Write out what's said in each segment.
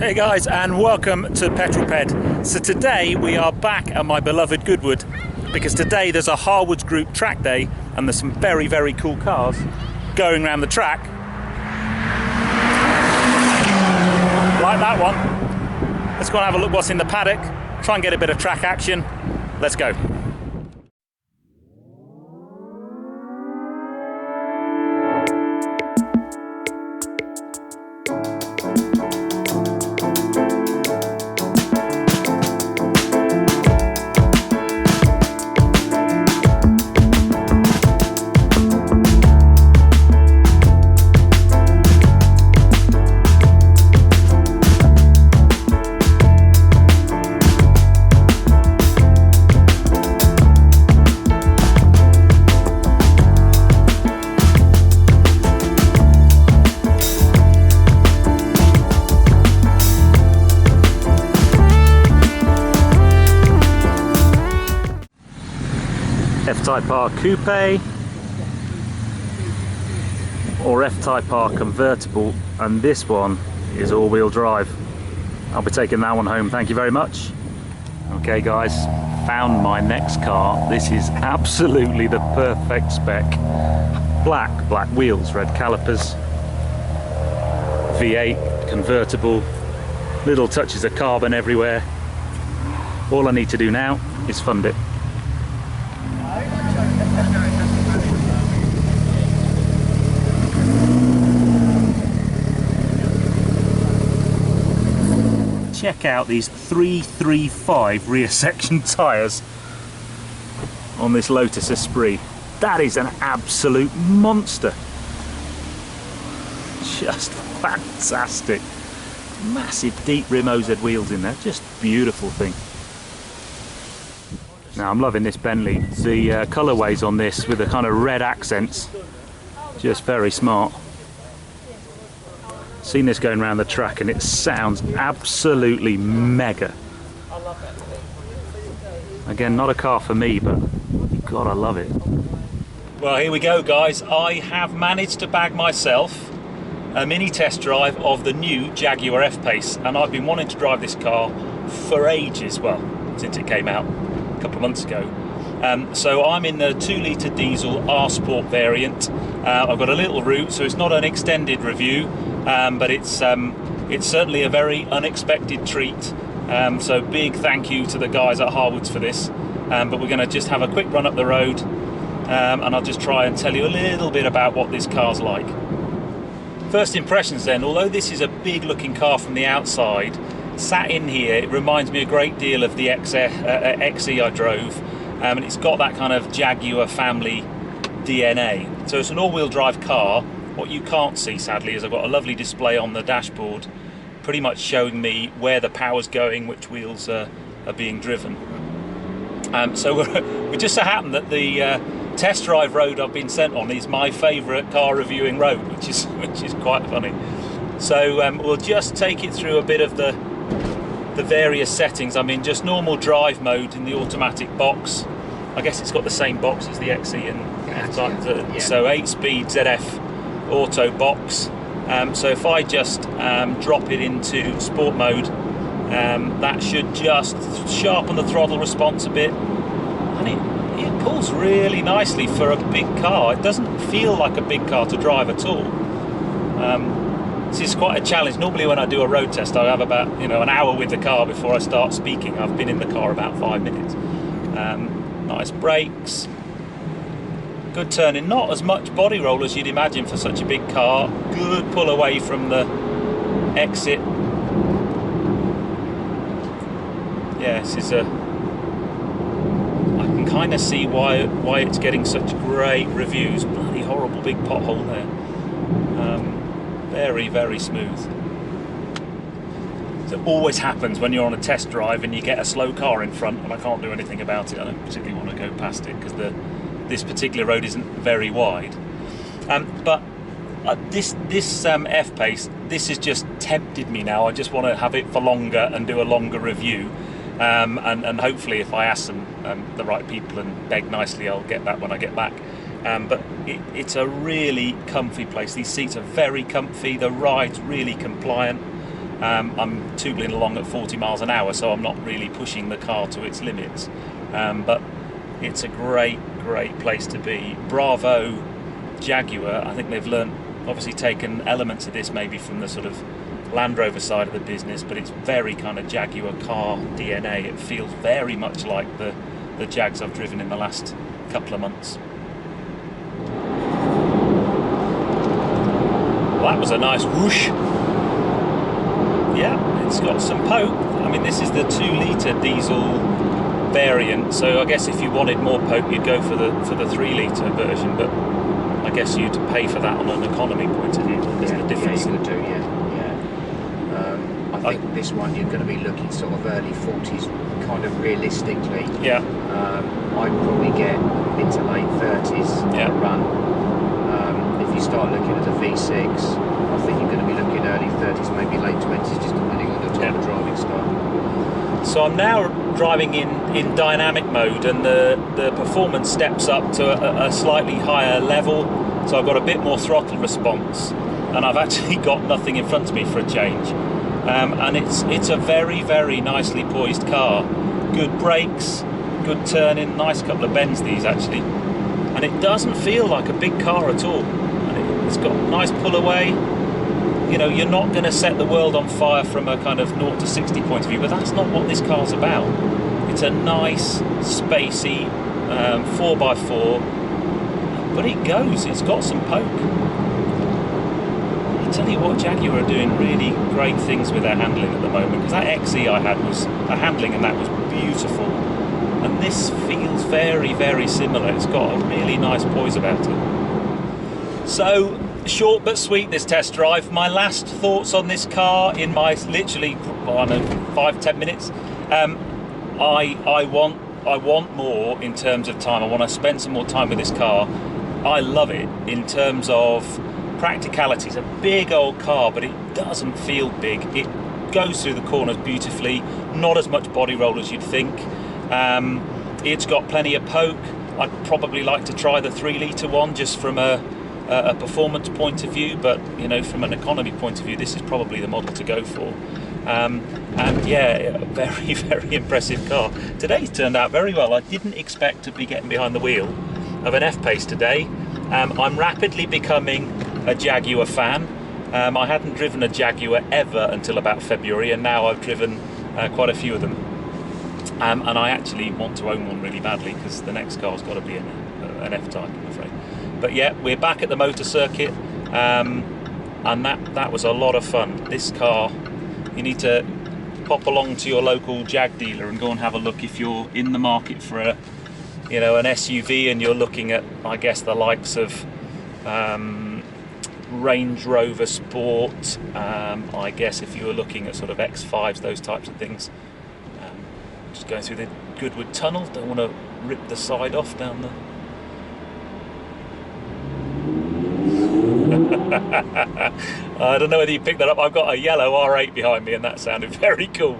Hey guys, and welcome to Petrol Ped. So today we are back at my beloved Goodwood because today there's a Harwoods Group Track Day and there's some very, very cool cars going around the track. Like that one. Let's go and have a look what's in the paddock, try and get a bit of track action. Let's go. F-Type R Coupe or F-Type R Convertible, and this one is all-wheel drive. I'll be taking that one home, thank you very much. Okay guys, found my next car. This is absolutely the perfect spec. Black wheels, red calipers, V8 convertible, little touches of carbon everywhere. All I need to do now is fund it. Check out these 335 rear section tyres on this Lotus Esprit. That is an absolute monster. Just fantastic. Massive deep rim OZ wheels in there, just beautiful thing. Now I'm loving this Bentley. The colourways on this with the kind of red accents, just very smart. Seen this going around the track and it sounds absolutely mega. Again, not a car for me, but God, I love it. Well, here we go guys. I have managed to bag myself a mini test drive of the new Jaguar F Pace, and I've been wanting to drive this car for ages, well, since it came out a couple of months ago. So I'm in the 2 litre diesel R Sport variant. I've got a little route, so it's not an extended review. But it's certainly a very unexpected treat. So big thank you to the guys at Harwoods for this. But we're going to just have a quick run up the road, and I'll just try and tell you a little bit about what this car's like. First impressions then, although this is a big looking car from the outside, sat in here it reminds me a great deal of the XE I drove, and it's got that kind of Jaguar family DNA. So it's an all-wheel drive car. What you can't see, sadly, is I've got a lovely display on the dashboard pretty much showing me where the power's going, which wheels are being driven. So we just so happen that the test drive road I've been sent on is my favourite car reviewing road, which is quite funny. So we'll just take it through a bit of the various settings. I'm in just normal drive mode in the automatic box. I guess it's got the same box as the XE and F-Type, yeah. So 8-speed ZF auto box. So if I just drop it into sport mode, that should just sharpen the throttle response a bit, and it pulls really nicely for a big car. It doesn't feel like a big car to drive at all. This is quite a challenge. Normally when I do a road test I have about an hour with the car before I start speaking. I've been in the car about 5 minutes. Nice brakes, good turning, not as much body roll as you'd imagine for such a big car. Good pull away from the exit. Yeah, this is I can kind of see why it's getting such great reviews. Bloody horrible big pothole there. Very, very smooth. So it always happens when you're on a test drive and you get a slow car in front, and I can't do anything about it. I don't particularly want to go past it because this particular road isn't very wide. But this F Pace, this has just tempted me now. I just want to have it for longer and do a longer review. And hopefully if I ask them the right people and beg nicely, I'll get that when I get back. But it's a really comfy place. These seats are very comfy, the ride's really compliant. I'm tootling along at 40 miles an hour, so I'm not really pushing the car to its limits. But it's a great place to be. Bravo Jaguar. I think they've learnt, obviously taken elements of this maybe from the sort of Land Rover side of the business, but it's very kind of Jaguar car DNA. It feels very much like the Jags I've driven in the last couple of months. Well, that was a nice whoosh. Yeah, it's got some poke. I mean, this is the 2 litre diesel variant, so I guess if you wanted more poke, you'd go for the 3 litre version, but I guess you'd pay for that on an economy point of view. There's the difference. Yeah, you're going to do, I think this one you're going to be looking sort of early 40s, kind of realistically. Yeah. I'd probably get into late 30s run. If you start looking at a V6, I think you're going to be looking early 30s, maybe late 20s, just depending on the type of driving style. So I'm now driving in dynamic mode, and the performance steps up to a slightly higher level, so I've got a bit more throttle response, and I've actually got nothing in front of me for a change. And it's a very nicely poised car. Good brakes, good turning, nice couple of bends these actually, and it doesn't feel like a big car at all. And it's got nice pull away. You know, you're not going to set the world on fire from a kind of 0 to 60 point of view, but that's not what this car's about. It's a nice, spacey 4x4, but it goes. It's got some poke. I tell you what, Jaguar are doing really great things with their handling at the moment, because that XE I had was the handling, and that was beautiful. And this feels very similar. It's got a really nice poise about it. So, short but sweet this test drive. My last thoughts on this car in my literally, I don't know, 5-10 minutes. I want more in terms of time. I want to spend some more time with this car. I love it in terms of practicality. It's a big old car, but it doesn't feel big. It goes through the corners beautifully. Not as much body roll as you'd think. It's got plenty of poke. I'd probably like to try the 3 litre one just from a performance point of view, but you know, from an economy point of view, this is probably the model to go for. And yeah, a very impressive car. Today's turned out very well. I didn't expect to be getting behind the wheel of an F Pace today. I'm rapidly becoming a Jaguar fan. I hadn't driven a Jaguar ever until about February, and now I've driven quite a few of them. And I actually want to own one really badly, because the next car's got to be an F-Type, I'm afraid. But yeah, we're back at the motor circuit, and that was a lot of fun. This car, you need to pop along to your local Jag dealer and go and have a look if you're in the market for an SUV, and you're looking at, I guess, the likes of Range Rover Sport. I guess if you were looking at sort of X5s, those types of things. Just going through the Goodwood tunnel. Don't want to rip the side off down the. I don't know whether you picked that up. I've got a yellow R8 behind me, and that sounded very cool.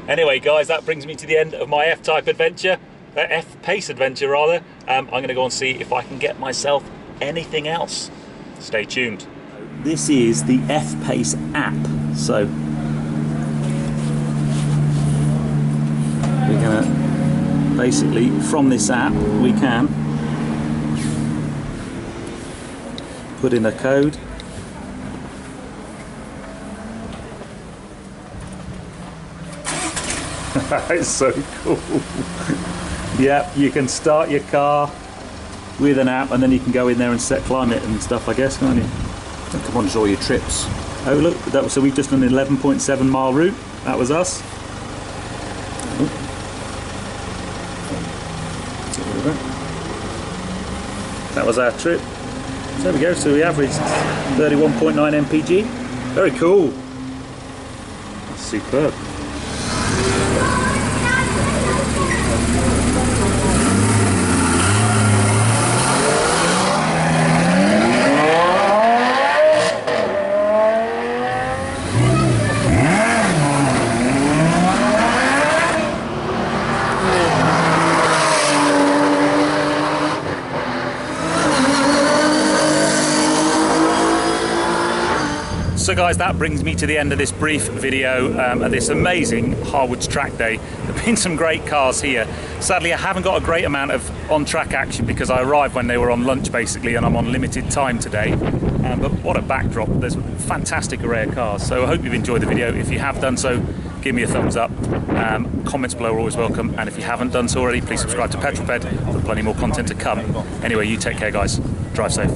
Anyway, guys, that brings me to the end of my F-Type adventure, F Pace adventure rather. I'm going to go and see if I can get myself anything else. Stay tuned. This is the F Pace app. So we're going to basically, from this app, we can put in a code. It's so cool. Yeah, you can start your car with an app, and then you can go in there and set climate and stuff, I guess, can't you? Come on, show your trips. Oh look, so we've just done an 11.7 mile route. That was us. That was our trip. So there we go, so we averaged 31.9 mpg. Very cool. That's superb. So guys, that brings me to the end of this brief video at this amazing Harwoods Track Day. There have been some great cars here. Sadly, I haven't got a great amount of on-track action because I arrived when they were on lunch basically, and I'm on limited time today. But what a backdrop. There's a fantastic array of cars. So I hope you've enjoyed the video. If you have done so, give me a thumbs up. Comments below are always welcome. And if you haven't done so already, please subscribe to Petrolped for plenty more content to come. Anyway, you take care, guys. Drive safe.